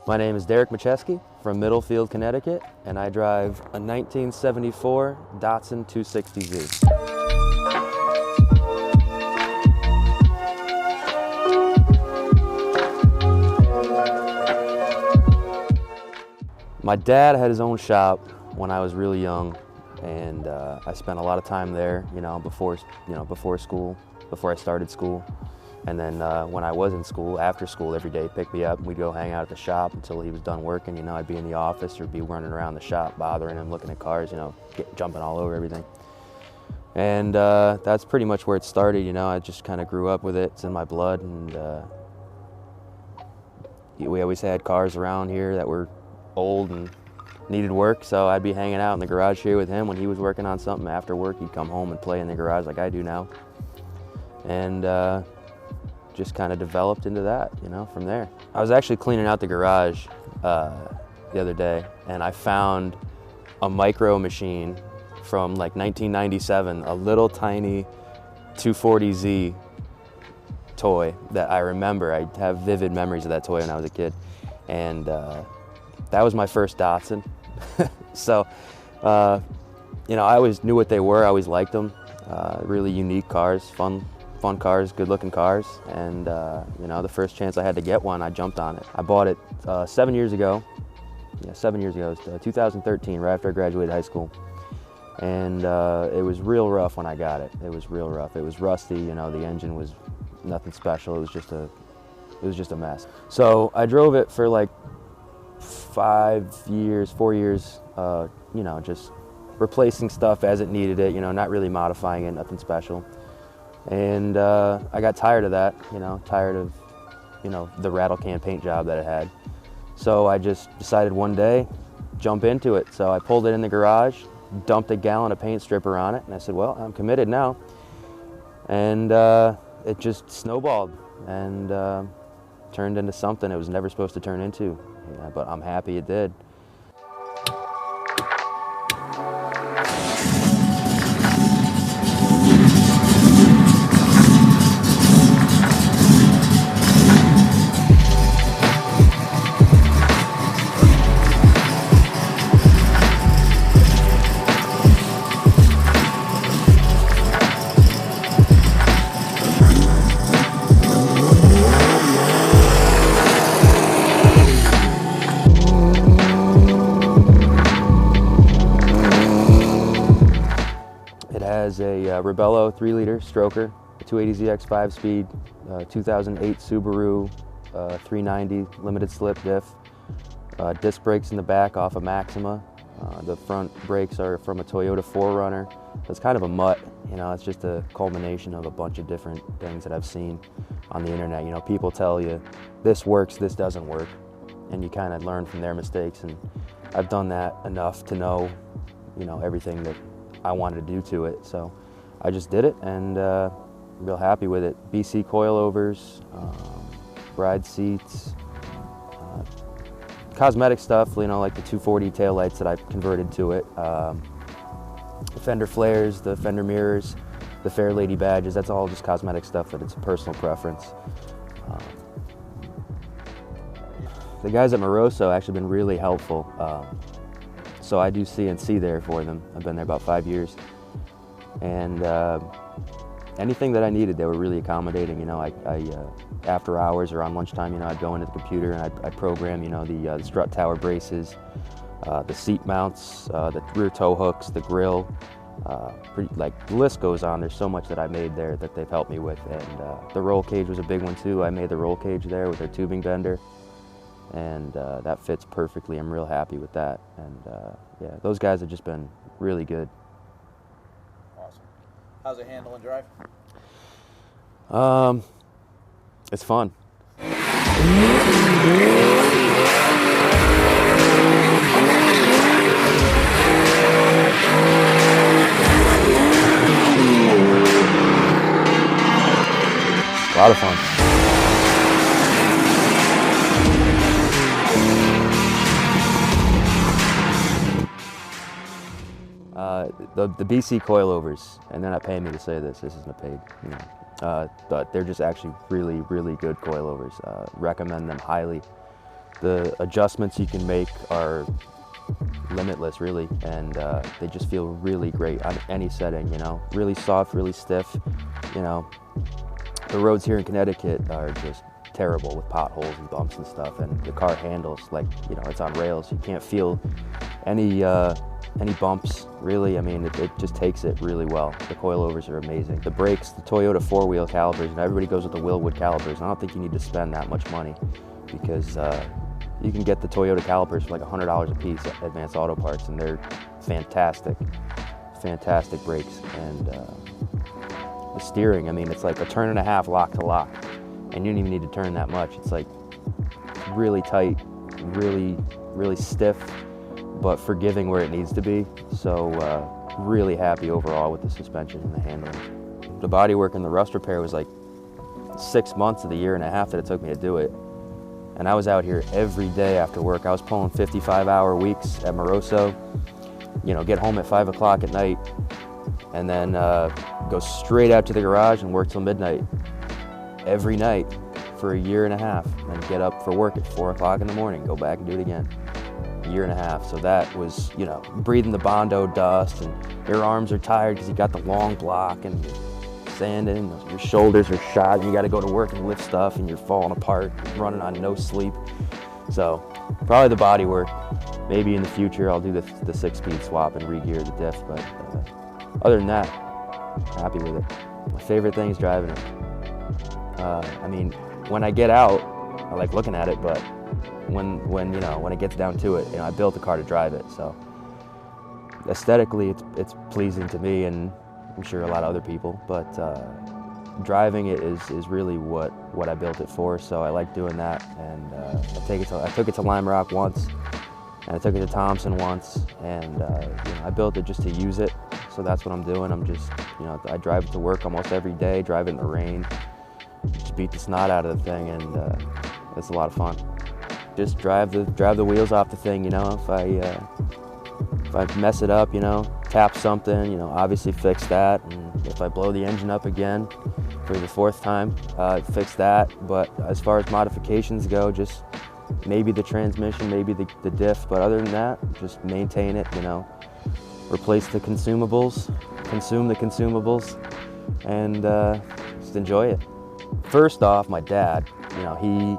My name is Derek Matcheski from Middlefield, Connecticut, and I drive a 1974 Datsun 260Z. My dad had his own shop when I was really young, and I spent a lot of time there, before school, before I started school. And then when I was in school, after school every day, pick me up, and we'd go hang out at the shop until he was done working. I'd be in the office or be running around the shop, bothering him, looking at cars, jumping all over everything. And that's pretty much where it started. I just kind of grew up with it. It's in my blood, and we always had cars around here that were old and needed work, so I'd be hanging out in the garage here with him when he was working on something. After work, he'd come home and play in the garage like I do now. And just kind of developed into that, from there. I was actually cleaning out the garage the other day, and I found a micro machine from like 1997, a little tiny 240Z toy that I remember. I have vivid memories of that toy when I was a kid. And that was my first Datsun. So, I always knew what they were. I always liked them. Really unique cars, fun cars, good-looking cars. And the first chance I had to get one, I jumped on it. I bought it 7 years ago. Yeah, 7 years ago. It was 2013, right after I graduated high school. And it was real rough when I got it. It was real rough. It was rusty. The engine was nothing special. It was just a mess. So I drove it for like 4 years, just replacing stuff as it needed it, not really modifying it, nothing special. And I got tired of that, tired of, the rattle can paint job that it had. So I just decided one day, jump into it. So I pulled it in the garage, dumped a gallon of paint stripper on it, and I said, well, I'm committed now. And it just snowballed and turned into something it was never supposed to turn into. Yeah, but I'm happy it did. Has a Rebello 3-liter stroker, a 280Z X5 speed, 2008 Subaru 390 limited slip diff, disc brakes in the back off a Maxima. The front brakes are from a Toyota 4Runner. It's kind of a mutt, it's just a culmination of a bunch of different things that I've seen on the internet. People tell you this works, this doesn't work, and you kind of learn from their mistakes. And I've done that enough to know, everything that I wanted to do to it, so I just did it, and real happy with it. BC coilovers, bride seats, cosmetic stuff, like the 240 taillights that I've converted to it, the fender flares, the fender mirrors, the Fairlady badges. That's all just cosmetic stuff that it's a personal preference. The guys at Moroso actually been really helpful. So I do CNC there for them. I've been there about 5 years. And anything that I needed, they were really accommodating. After hours or on lunchtime, I'd go into the computer and I'd program, the strut tower braces, the seat mounts, the rear tow hooks, the grill. The list goes on. There's so much that I made there that they've helped me with. And the roll cage was a big one too. I made the roll cage there with their tubing bender. And that fits perfectly. I'm real happy with that. And yeah, those guys have just been really good. Awesome. How's it handle and drive? It's fun. A lot of fun. The BC coilovers, and they're not paying me to say this isn't a paid, but they're just actually really, really good coilovers. Recommend them highly. the adjustments you can make are limitless, really, and they just feel really great on any setting, you know, really soft, really stiff. You know, the roads here in Connecticut are just terrible with potholes and bumps and stuff, and the car handles like, you know, it's on rails. You can't feel any bumps, really. I mean, it just takes it really well. The coilovers are amazing. The brakes, the Toyota 4-wheel calipers, and everybody goes with the Willwood calipers. I don't think you need to spend that much money, because you can get the Toyota calipers for like $100 a piece at Advanced Auto Parts, and they're fantastic, fantastic brakes. And the steering, I mean, it's like a turn and a half lock to lock, and you don't even need to turn that much. It's like really tight, really, really stiff, but forgiving where it needs to be. So really happy overall with the suspension and the handling. The bodywork and the rust repair was like 6 months of the year and a half that it took me to do it. And I was out here every day after work. I was pulling 55-hour weeks at Moroso, you know, get home at 5 o'clock at night, and then go straight out to the garage and work till midnight every night for a year and a half, and get up for work at 4 o'clock in the morning, go back and do it again. A year and a half. So that was, you know, breathing the Bondo dust, and your arms are tired because you got the long block, and sanding, your shoulders are shot, and you got to go to work and lift stuff, and you're falling apart, running on no sleep. So probably the body work. Maybe in the future I'll do the 6-speed swap and re-gear the diff, but other than that, happy with it. My favorite thing is driving it. I mean, when I get out, I like looking at it, but when you know, when it gets down to it, you know, I built the car to drive it, so aesthetically it's pleasing to me, and I'm sure a lot of other people, but driving it is really what I built it for, so I like doing that. And I took it to Lime Rock once, and I took it to Thompson once, and you know, I built it just to use it, so that's what I'm doing. I'm just, you know, I drive it to work almost every day, drive it in the rain, just beat the snot out of the thing, and it's a lot of fun. Just drive the wheels off the thing, you know. If I mess it up, you know, tap something, you know, obviously fix that. And if I blow the engine up again for the 4th time, fix that. But as far as modifications go, just maybe the transmission, maybe the diff, but other than that, just maintain it, you know, replace the consumables, consume the consumables, and just enjoy it. First off, my dad, you know, he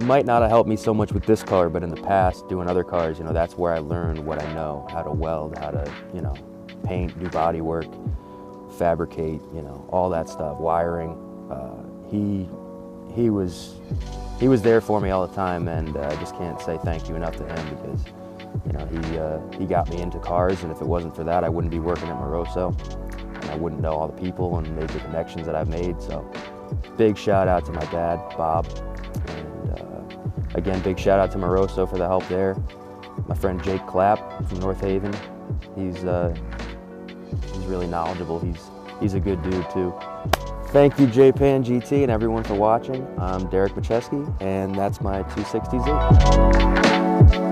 might not have helped me so much with this car, but in the past, doing other cars, you know, that's where I learned what I know, how to weld, how to, you know, paint, do body work, fabricate, you know, all that stuff, wiring. He was there for me all the time, and I just can't say thank you enough to him, because, you know, he got me into cars, and if it wasn't for that, I wouldn't be working at Moroso, and I wouldn't know all the people and make the connections that I've made. So big shout out to my dad, Bob. Again, big shout out to Moroso for the help there. My friend Jake Clapp from North Haven, he's really knowledgeable. He's a good dude too. Thank you, JPAN GT, and everyone for watching. I'm Derek Matcheski, and that's my 260Z.